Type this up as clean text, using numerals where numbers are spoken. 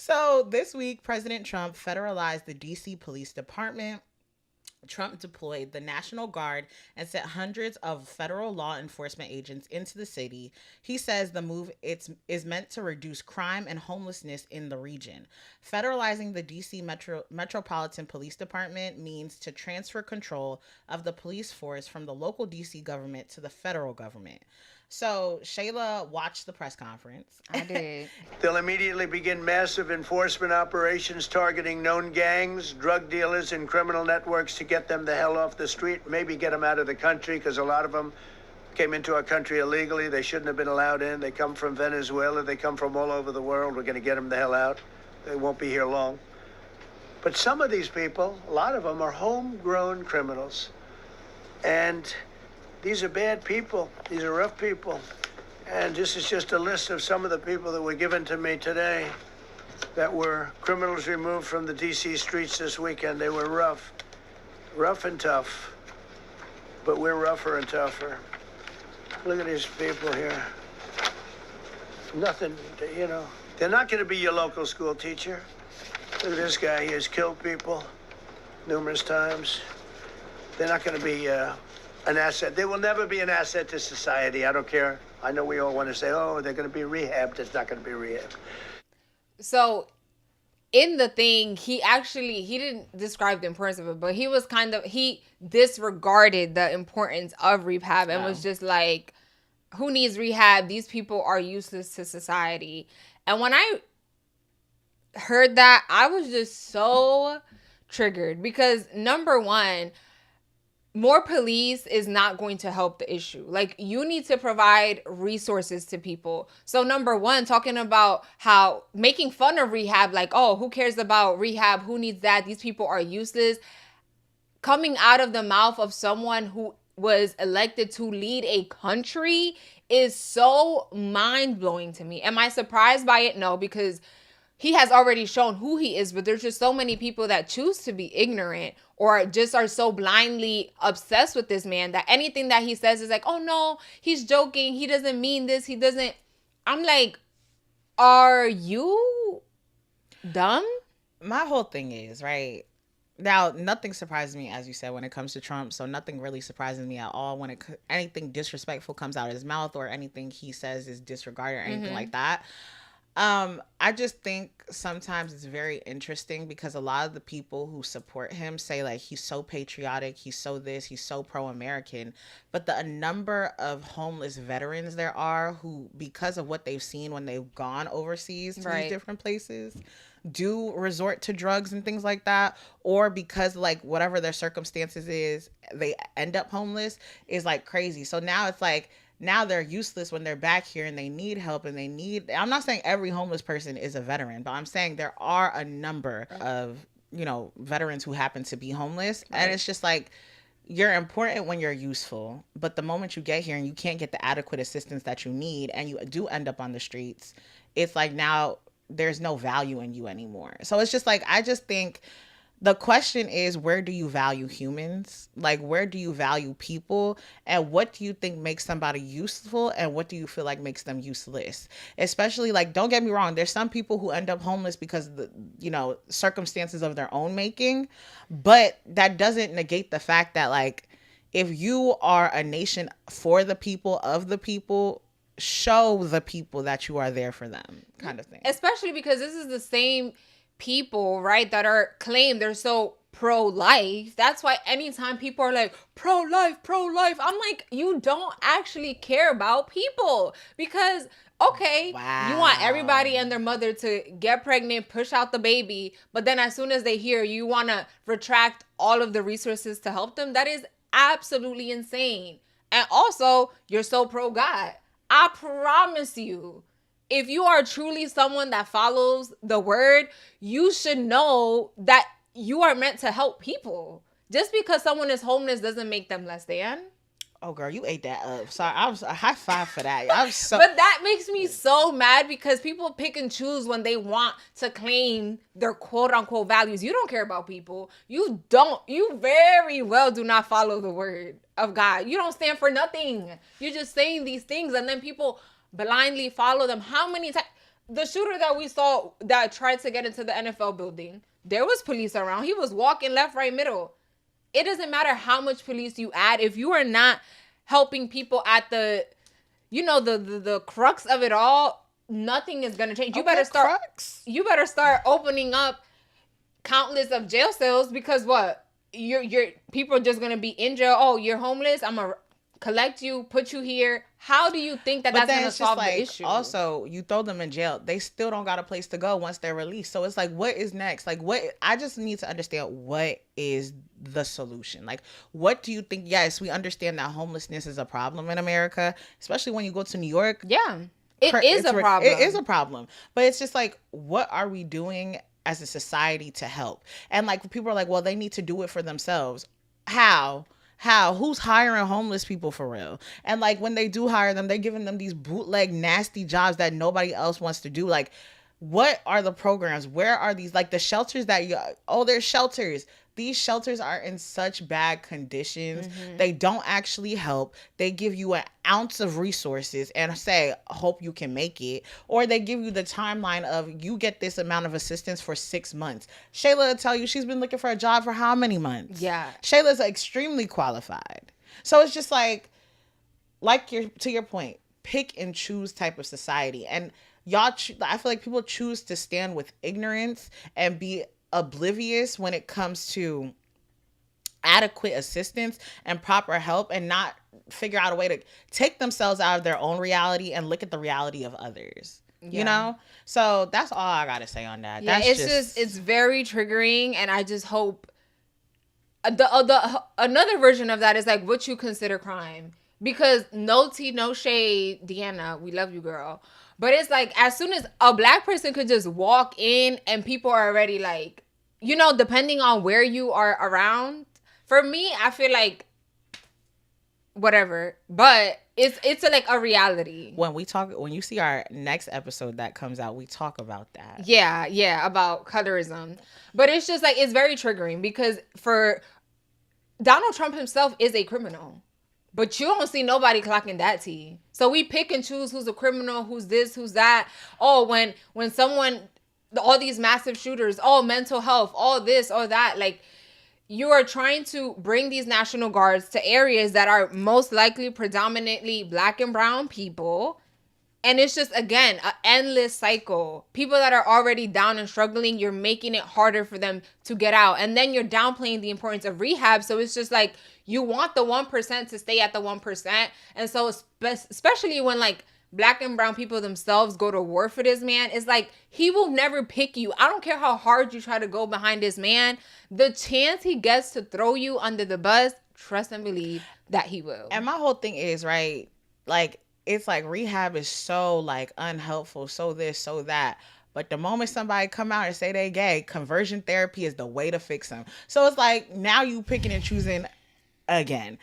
So this week, President Trump federalized the DC Police Department. Trump deployed the National Guard and sent hundreds of federal law enforcement agents into the city. He says the move is meant to reduce crime and homelessness in the region. Federalizing the DC Metropolitan Police Department means to transfer control of the police force from the local DC government to the federal government. So Shayla watched the press conference. I did. They'll immediately begin massive enforcement operations targeting known gangs, drug dealers, and criminal networks to get them the hell off the street, maybe get them out of the country, because a lot of them came into our country illegally. They shouldn't have been allowed in. They come from Venezuela. They come from all over the world. We're going to get them the hell out. They won't be here long. But some of these people, a lot of them, are homegrown criminals. And these are bad people. These are rough people. And this is just a list of some of the people that were given to me today that were criminals removed from the D.C. streets this weekend. They were rough and tough. But we're rougher and tougher. Look at these people here. Nothing, you know. They're not going to be your local school teacher. Look at this guy. He has killed people numerous times. They're not going to be an asset. They will never be an asset to society. I don't care. I know we all want to say, oh, they're going to be rehabbed. It's not going to be rehabbed. So in the thing, he didn't describe the importance of it, but he disregarded the importance of rehab and was just like, who needs rehab? These people are useless to society. And when I heard that, I was just so triggered because number one, more police is not going to help the issue. Like, you need to provide resources to people. So number one, talking about how making fun of rehab, like, oh, who cares about rehab? Who needs that? These people are useless. Coming out of the mouth of someone who was elected to lead a country is so mind-blowing to me. Am I surprised by it? No, because he has already shown who he is, but there's just so many people that choose to be ignorant or just are so blindly obsessed with this man that anything that he says is like, oh no, he's joking. He doesn't mean this. He doesn't. I'm like, are you dumb? My whole thing is, right, now, nothing surprises me, as you said, when it comes to Trump. So nothing really surprises me at all when anything disrespectful comes out of his mouth or anything he says is disregarded or anything like that. I just think sometimes it's very interesting because a lot of the people who support him say like he's so patriotic, he's so this, he's so pro-American, but the number of homeless veterans there are who, because of what they've seen when they've gone overseas to these different places, do resort to drugs and things like that, or because like whatever their circumstances is, they end up homeless, is like crazy. So now it's like, now they're useless when they're back here and they need help and I'm not saying every homeless person is a veteran, but I'm saying there are a number of, veterans who happen to be homeless. Right. And it's just like, you're important when you're useful, but the moment you get here and you can't get the adequate assistance that you need and you do end up on the streets, it's like now there's no value in you anymore. So it's just like, I just think the question is, where do you value humans? Like, where do you value people? And what do you think makes somebody useful? And what do you feel like makes them useless? Especially, like, don't get me wrong. There's some people who end up homeless because of the, circumstances of their own making. But that doesn't negate the fact that, like, if you are a nation for the people, of the people, show the people that you are there for them, kind of thing. Especially because this is the same people, right, that are claimed they're so pro-life. That's why anytime people are like pro-life, I'm like, you don't actually care about people because okay, you want everybody and their mother to get pregnant, push out the baby, but then as soon as they hear you want to retract all of the resources to help them. That is absolutely insane. And also, you're so pro-God. I promise you, if you are truly someone that follows the word, you should know that you are meant to help people. Just because someone is homeless doesn't make them less than. Oh, girl, you ate that up. Sorry, I was a high five for that. But that makes me so mad because people pick and choose when they want to claim their quote unquote values. You don't care about people. You very well do not follow the word of God. You don't stand for nothing. You're just saying these things and then people blindly follow them. How many times? the shooter that we saw that tried to get into the NFL building, there was police around. He was walking left, right, middle. It doesn't matter how much police you add. If you are not helping people at the, the crux of it all, nothing is going to change. You better start opening up countless of jail cells, because what? Your people are just going to be in jail. Oh, you're homeless. I'm going to collect you, put you here. How do you think that's going to solve the issue? Also, you throw them in jail, they still don't got a place to go once they're released. So it's like, what is next? Like, what? I just need to understand, what is the solution? Like, what do you think? Yes, we understand that homelessness is a problem in America, especially when you go to New York. Yeah, it is a problem. It is a problem. But it's just like, what are we doing as a society to help? And like, people are like, well, they need to do it for themselves. How? Who's hiring homeless people for real? And like, when they do hire them, they're giving them these bootleg nasty jobs that nobody else wants to do. Like, what are the programs? Where are these, like, the shelters that there's shelters. These shelters are in such bad conditions. Mm-hmm. They don't actually help. They give you an ounce of resources and say, hope you can make it. Or they give you the timeline of, you get this amount of assistance for 6 months. Shayla will tell you she's been looking for a job for how many months? Yeah. Shayla's extremely qualified. So it's just like to your point, pick and choose type of society. And I feel like people choose to stand with ignorance and be oblivious when it comes to adequate assistance and proper help, and not figure out a way to take themselves out of their own reality and look at the reality of others. Yeah. So that's all I gotta say on that. Yeah, it's very triggering, and I just hope another version of that is like what you consider crime. Because no tea, no shade, Deanna, we love you, girl. But it's like, as soon as a black person could just walk in and people are already like, depending on where you are around. For me, I feel like whatever, but it's like a reality. When you see our next episode that comes out, we talk about that. Yeah, about colorism. But it's just like, it's very triggering, because for Donald Trump himself is a criminal. But you don't see nobody clocking that tea. So we pick and choose who's a criminal, who's this, who's that. Oh, when someone, all these massive shooters, mental health, all this or that. Like, you are trying to bring these National Guards to areas that are most likely predominantly black and brown people. And it's just, again, an endless cycle. People that are already down and struggling, you're making it harder for them to get out. And then you're downplaying the importance of rehab. So it's just like, you want the 1% to stay at the 1%. And so especially when like black and brown people themselves go to war for this man, it's like, he will never pick you. I don't care how hard you try to go behind this man. The chance he gets to throw you under the bus, trust and believe that he will. And my whole thing is, right, like, it's like rehab is so like unhelpful, so this, so that. But the moment somebody come out and say they gay, conversion therapy is the way to fix them. So it's like, now you picking and choosing again.